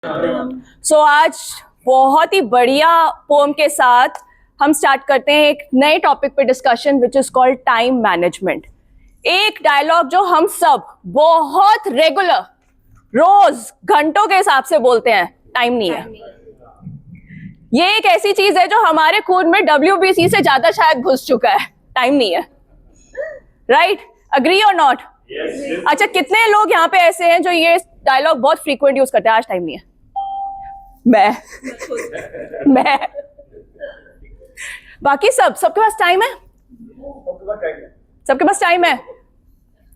आज बहुत ही बढ़िया पोम के साथ हम स्टार्ट करते हैं एक नए टॉपिक पे discussion which is called time management. एक डायलॉग जो हम सब बहुत रेगुलर रोज घंटों के हिसाब से बोलते हैं, टाइम नहीं है। ये एक ऐसी चीज है जो हमारे खून में WBC से ज्यादा शायद घुस चुका है, टाइम नहीं है। राइट? अग्री और नॉट? अच्छा, कितने लोग यहाँ पे ऐसे हैं जो ये डायलॉग बहुत फ्रीक्वेंट यूज करते हैं, आज टाइम नहीं है? मैं बाकी सबके पास टाइम है, सबके पास टाइम है।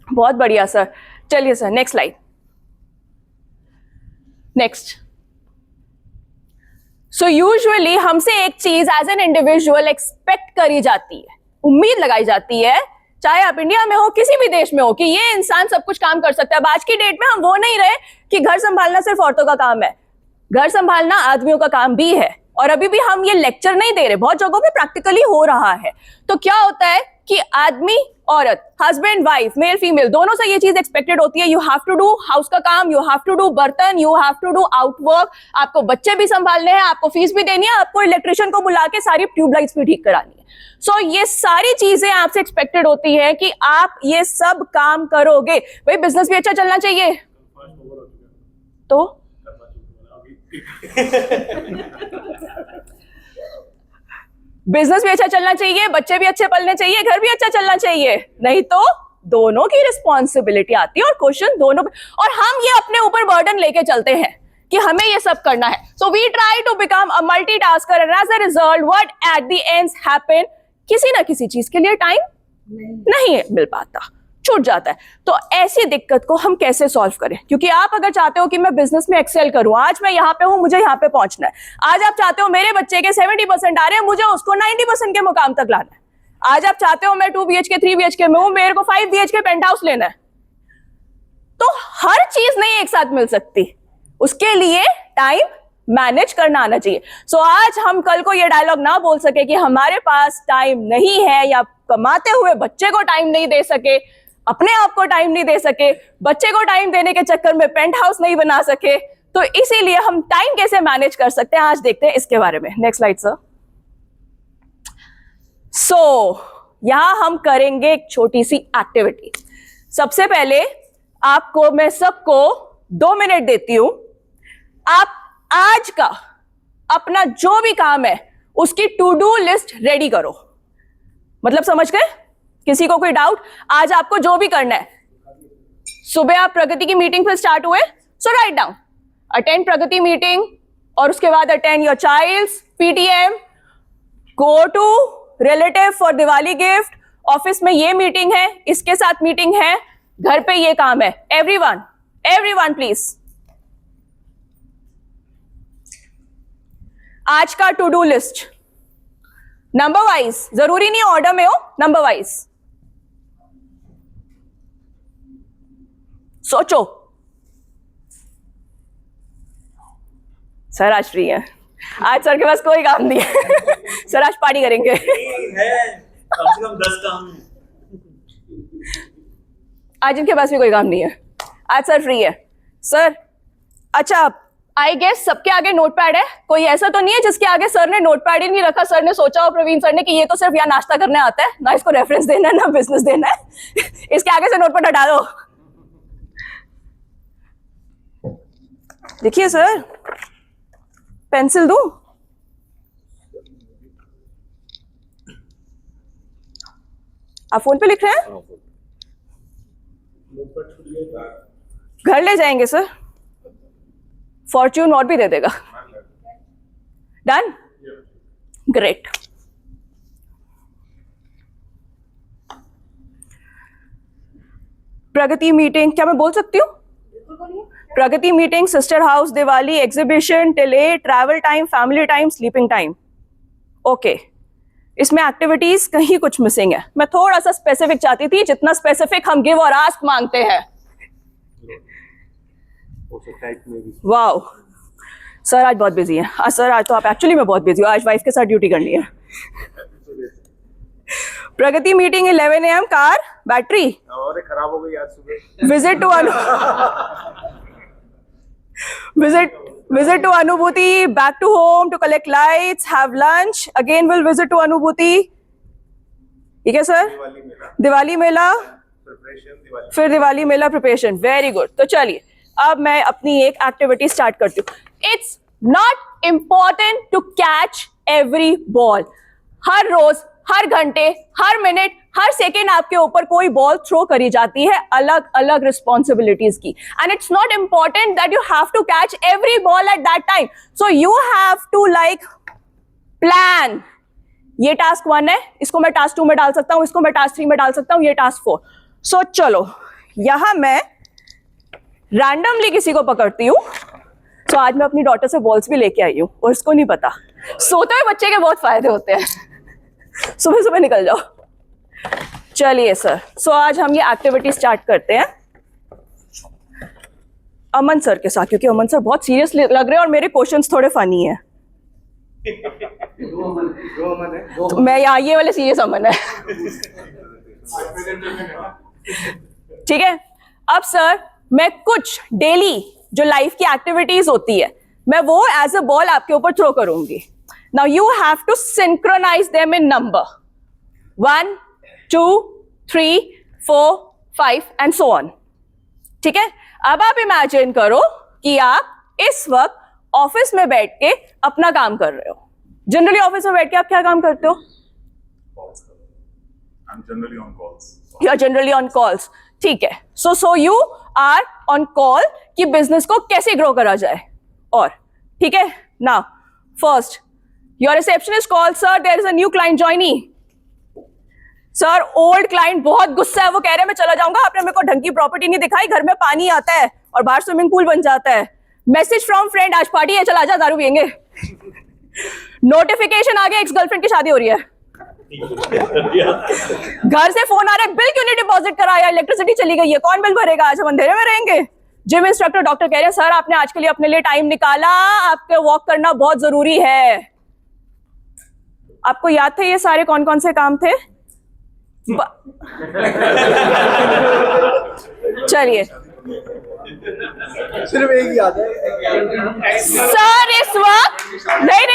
बहुत बढ़िया सर। चलिए sir, next slide. Next. So usually हमसे एक चीज एज एन इंडिविजुअल एक्सपेक्ट करी जाती है, उम्मीद लगाई जाती है, चाहे आप इंडिया में हो किसी भी देश में हो, कि ये इंसान सब कुछ काम कर सकता है। अब आज की डेट में हम वो नहीं रहे कि घर संभालना सिर्फ औरतों का काम है, घर संभालना आदमियों का काम भी है। और अभी भी हम ये लेक्चर नहीं दे रहे, बहुत जगहों पे प्रैक्टिकली हो रहा है। तो क्या होता है कि आदमी औरत, हस्बैंड वाइफ, मेल फीमेल, दोनों से ये चीज एक्सपेक्टेड होती है, you have to do house का काम, यू हैव टू डू बर्तन, you have to do outwork, आपको बच्चे भी संभालने हैं, आपको फीस भी देनी है, आपको इलेक्ट्रिशियन को बुला के सारी ट्यूबलाइट्स भी ठीक करानी है। सो ये सारी चीजें आपसे एक्सपेक्टेड होती है कि आप ये सब काम करोगे। भाई बिजनेस भी अच्छा चलना चाहिए, तो बिजनेस भी अच्छा चलना चाहिए, बच्चे भी अच्छे पलने चाहिए, घर भी अच्छा चलना चाहिए, नहीं तो दोनों की रिस्पॉन्सिबिलिटी आती है और क्वेश्चन दोनों। और हम ये अपने ऊपर बर्डन लेके चलते हैं कि हमें ये सब करना है। So we try to become a multitasker and as a result what at the ends happen, किसी ना किसी चीज के लिए टाइम नहीं मिल पाता, छूट जाता है। तो ऐसी दिक्कत को हम कैसे सॉल्व करें? क्योंकि आप अगर चाहते हो कि मैं बिजनेस में एक्सेल करूं, आज मैं यहाँ पे हूं, मुझे यहाँ पे पहुंचना है। आज आप चाहते हो मेरे बच्चे के 70% आ रहे हैं, मुझे उसको 90% के मुकाम तक लाना है। आज आप चाहते हो मैं 2 BHK 3 BHK में हूं, मेरे को 5 BHK पेंट हाउस लेना है। तो हर चीज नहीं एक साथ मिल सकती, उसके लिए टाइम मैनेज करना आना चाहिए। सो आज हम कल को ये डायलॉग ना बोल सके कि हमारे पास टाइम नहीं है, या कमाते हुए बच्चे को टाइम नहीं दे सके, अपने आप को टाइम नहीं दे सके, बच्चे को टाइम देने के चक्कर में पेंट हाउस नहीं बना सके। तो इसीलिए हम टाइम कैसे मैनेज कर सकते हैं, आज देखते हैं इसके बारे में। Next slide sir. यहां हम करेंगे एक छोटी सी एक्टिविटी। सबसे पहले आपको मैं सबको 2 मिनट देती हूं, आप आज का अपना जो भी काम है उसकी टू डू लिस्ट रेडी करो। मतलब समझ गए? किसी को कोई डाउट? आज आपको जो भी करना है, सुबह आप प्रगति की मीटिंग पर स्टार्ट हुए, so write down, attend Pragati meeting, और उसके बाद attend your child's PTM, go to relative for Diwali gift, office में ये मीटिंग है, इसके साथ मीटिंग है, घर पे ये काम है। एवरीवन प्लीज आज का to do list number wise, जरूरी नहीं ऑर्डर में हो, नंबर वाइज सोचो। सर आज फ्री है, आज सर के पास कोई काम नहीं है। सर आज पार्टी करेंगे। कम से कम 10 काम। आज इनके पास भी कोई काम नहीं है, आज सर फ्री है। सर अच्छा, आई गेस सबके आगे नोटपैड है, कोई ऐसा तो नहीं है जिसके आगे सर ने नोटपैड ही नहीं रखा। सर ने सोचा हो, प्रवीण सर ने, कि ये तो सिर्फ यहाँ नाश्ता करने आता है, ना इसको रेफरेंस देना है ना बिजनेस देना है। इसके आगे से नोटपैड हटा दो। देखिए सर, पेंसिल दूं? आप फोन पे लिख रहे हैं? घर ले जाएंगे सर, फॉर्च्यून और भी दे देगा। डन? ग्रेट। प्रगति मीटिंग क्या मैं बोल सकती हूँ? Pragati meeting, sister house, Diwali, exhibition, टिले, travel time, family time, sleeping time. Okay, इसमें एक्टिविटीज कहीं कुछ मिसिंग है। मैं थोड़ा सा स्पेसिफिक चाहती थी, जितना स्पेसिफिक हम गिव और आस्क मांगते हैं। वाओ सर आज बहुत बिजी है। सर आज तो आप एक्चुअली में बहुत बिजी हो, आज वाइफ के साथ ड्यूटी करनी है। Pragati meeting 11 AM, car battery और खराब हो गई आज सुबह। Visit to Visit to Anubhuti, back to home to collect lights, have lunch. Again we'll visit to Anubhuti. ठीक है सर? दिवाली मेला, फिर दिवाली मेला प्रिपरेशन. Very good. तो चलिए अब मैं अपनी एक एक्टिविटी स्टार्ट करती हूँ. It's not important to catch every ball. हर रोज, हर घंटे, हर मिनट, हर सेकेंड आपके ऊपर कोई बॉल थ्रो करी जाती है अलग अलग रिस्पॉन्सिबिलिटीज की. And it's not important that you have to catch every ball at that time. So you have to like plan. ये टास्क 1 है, इसको मैं टास्क 2 में डाल सकता हूं, इसको मैं टास्क 3 में डाल सकता हूं, ये टास्क 4. सो चलो यहां मैं रैंडमली किसी को पकड़ती हूँ. सो आज मैं अपनी डॉटर से बॉल्स भी लेके आई हूँ और इसको नहीं पता. सोते हुए बच्चे के बहुत फायदे होते हैं. सुबह सुबह निकल जाओ. चलिए सर. सो आज हम ये एक्टिविटी स्टार्ट करते हैं अमन सर के साथ, क्योंकि अमन सर बहुत सीरियस लग रहे हैं और मेरे क्वेश्चंस थोड़े फनी हैं. तो मैं यहाँ ये वाले सीरियस अमन है. ठीक है. अब सर मैं कुछ डेली जो लाइफ की एक्टिविटीज होती है मैं वो एज अ बॉल आपके ऊपर थ्रो करूंगी. Now you have to synchronise them in number 1, 2, 3, 4, 5 and so on. ठीक है. अब आप इमेजिन करो कि आप इस वक्त ऑफिस में बैठ के अपना काम कर रहे हो. जनरली ऑफिस में बैठ के आप क्या काम करते हो? I'm generally on calls. You are generally on calls. ठीक है. So you are on call कि बिजनेस को कैसे ग्रो करा जाए. और ठीक है. Now first your receptionist called, sir there is a new client joining. Sir old client बहुत गुस्सा है, वो कह रहे हैं मैं चला जाऊंगा, आपने मेरे को ढंग की प्रॉपर्टी नहीं दिखाई, घर में पानी आता है और बाहर स्विमिंग पूल बन जाता है. मैसेज फ्रॉम फ्रेंड, आज पार्टी है, चला जा, दारू पियेंगे. नोटिफिकेशन आ गया, एक्स गर्लफ्रेंड की शादी हो रही है. घर से फोन आ रहा है, बिल क्यों नहीं डिपॉजिट कराया, इलेक्ट्रिसिटी चली गई है, कौन बिल भरेगा, आज हम अंधेरे में रहेंगे. जिम इंस्ट्रक्टर डॉक्टर कह रहे हैं सर आपने आज के लिए अपने लिए टाइम निकाला, आपके वॉक करना बहुत जरूरी है. आपको याद थे ये सारे कौन कौन से काम थे? चलिए सिर्फ एक ही याद है सर इस वक्त नहीं.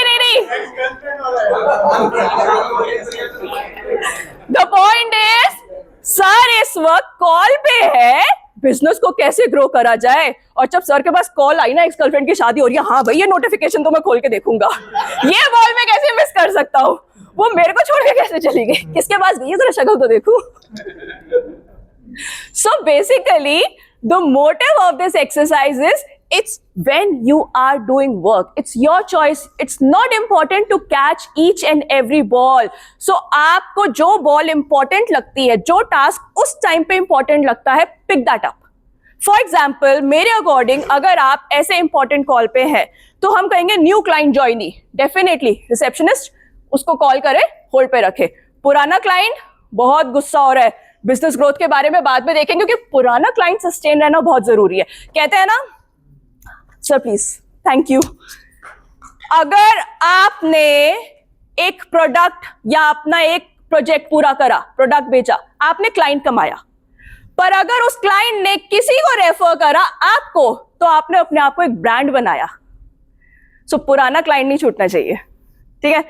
द पॉइंट इज सर इस वक्त कॉल पे है, बिजनेस को कैसे ग्रो करा जाए. और जब सर के पास कॉल आई ना एक्स गर्लफ्रेंड की शादी हो रही है, हाँ भाई ये नोटिफिकेशन तो मैं खोल के देखूंगा, ये बॉल मैं कैसे मिस कर सकता हूँ, वो मेरे को छोड़ के कैसे चली गई, किसके पास गई है, जरा शक्ल तो देखूं. So basically the motive of this exercise is it's when you are doing work, it's your choice, it's not important to catch each and every ball. So आपको जो ball important लगती है, जो task उस time पे important लगता है, pick that up. For example मेरे according अगर आप ऐसे important call पे हैं तो हम कहेंगे new client joinee, definitely receptionist उसको कॉल करे, होल्ड पे रखे. पुराना क्लाइंट बहुत गुस्सा हो रहा है, बिजनेस ग्रोथ के बारे में बाद में देखेंगे, क्योंकि पुराना क्लाइंट सस्टेन रहना बहुत जरूरी है. कहते हैं ना सर प्लीज, थैंक यू. अगर आपने एक प्रोडक्ट या अपना एक प्रोजेक्ट पूरा करा, प्रोडक्ट बेचा, आपने क्लाइंट कमाया, पर अगर उस क्लाइंट ने किसी को रेफर करा आपको, तो आपने अपने आप को एक ब्रांड बनाया. सो पुराना क्लाइंट नहीं छूटना चाहिए. ठीक है.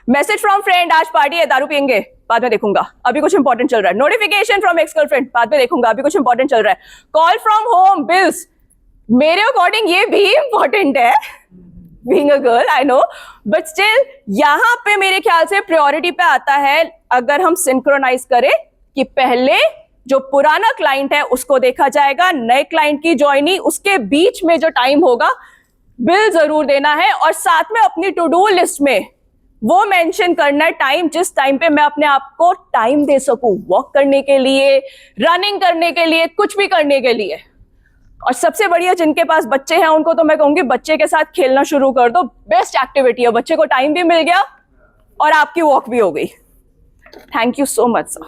मैसेज फ्रॉम फ्रेंड, आज पार्टी है, दारू पियेंगे, बाद में देखूंगा, अभी कुछ इंपॉर्टेंट चल रहा है. नोटिफिकेशन फ्रॉम एक्स गर्लफ्रेंड, बाद में देखूंगा, अभी कुछ इंपॉर्टेंट चल रहा है. कॉल फ्रॉम होम, बिल्स, मेरे अकॉर्डिंग ये भी इंपॉर्टेंट है, being a girl I know, but still यहां पे मेरे ख्याल से प्रायोरिटी पे आता है अगर हम सिंक्रोनाइज करें कि पहले जो पुराना क्लाइंट है उसको देखा जाएगा, नए क्लाइंट की ज्वाइनिंग, उसके बीच में जो टाइम होगा बिल जरूर देना है, और साथ में अपनी टू डू लिस्ट में वो मेंशन करना है टाइम, जिस टाइम पे मैं अपने आप को टाइम दे सकूं, वॉक करने के लिए, रनिंग करने के लिए, कुछ भी करने के लिए. और सबसे बढ़िया जिनके पास बच्चे हैं उनको तो मैं कहूंगी बच्चे के साथ खेलना शुरू कर दो, बेस्ट एक्टिविटी है. बच्चे को टाइम भी मिल गया और आपकी वॉक भी हो गई. Thank you so much sir.